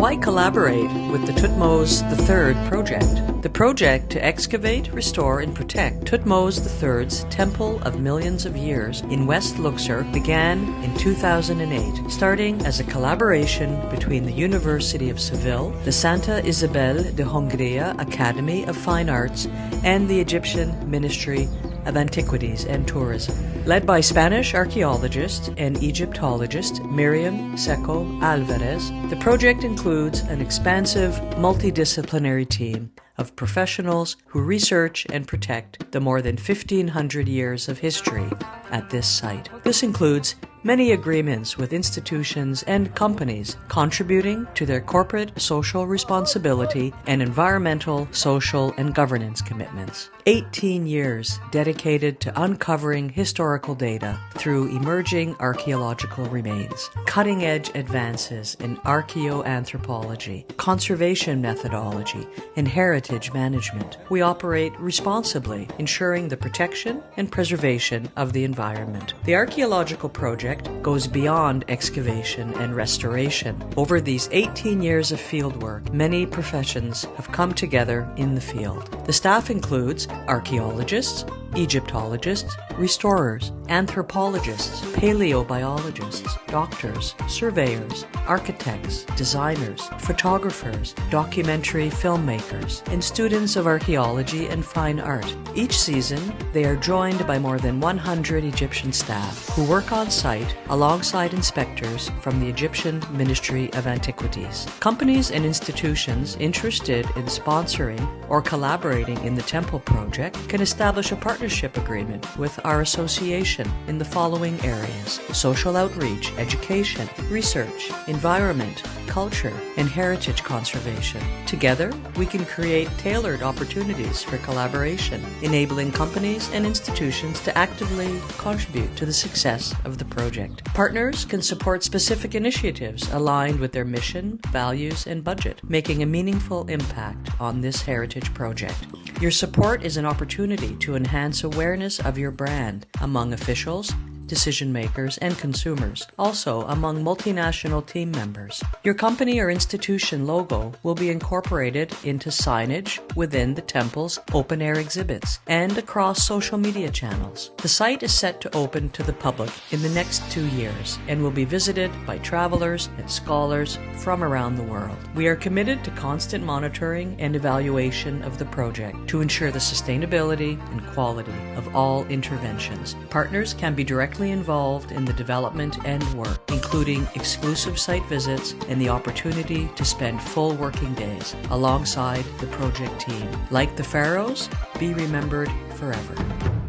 Why collaborate with the Thutmose III project? The project to excavate, restore and protect Thutmose III's Temple of Millions of Years in West Luxor began in 2008, starting as a collaboration between the University of Seville, the Santa Isabel de Hungría Academy of Fine Arts, and the Egyptian Ministry of Antiquities and Tourism. Led by Spanish archaeologist and Egyptologist Myriam, Seco, Álvarez, the project includes an expansive, multidisciplinary team of professionals who research and protect the more than 1,500 years of history at this site. This includes many agreements with institutions and companies contributing to their corporate social responsibility and environmental, social, and governance commitments. 18 years dedicated to uncovering historical data through emerging archaeological remains, cutting-edge advances in archaeo-anthropology, conservation methodology, and heritage management. We operate responsibly, ensuring the protection and preservation of the environment. The archaeological project goes beyond excavation and restoration. Over these 18 years of fieldwork, many professions have come together in the field. The staff includes archaeologists, Egyptologists, restorers, anthropologists, paleobiologists, doctors, surveyors, architects, designers, photographers, documentary filmmakers, and students of archaeology and fine art. Each season, they are joined by more than 100 Egyptian staff who work on site alongside inspectors from the Egyptian Ministry of Antiquities. Companies and institutions interested in sponsoring or collaborating in the temple project can establish a partnership agreement with our association in the following areas: social outreach, education, research, environment, culture, and heritage conservation. Together, we can create tailored opportunities for collaboration, enabling companies and institutions to actively contribute to the success of the project. Partners can support specific initiatives aligned with their mission, values, and budget, making a meaningful impact on this heritage project. Your support is an opportunity to enhance awareness of your brand among officials, decision makers, and consumers, also among multinational team members. Your company or institution logo will be incorporated into signage within the temple's open-air exhibits and across social media channels. The site is set to open to the public in the next 2 years and will be visited by travelers and scholars from around the world. We are committed to constant monitoring and evaluation of the project to ensure the sustainability and quality of all interventions. Partners can be directly involved in the development and work, including exclusive site visits and the opportunity to spend full working days alongside the project team. Like the pharaohs, be remembered forever.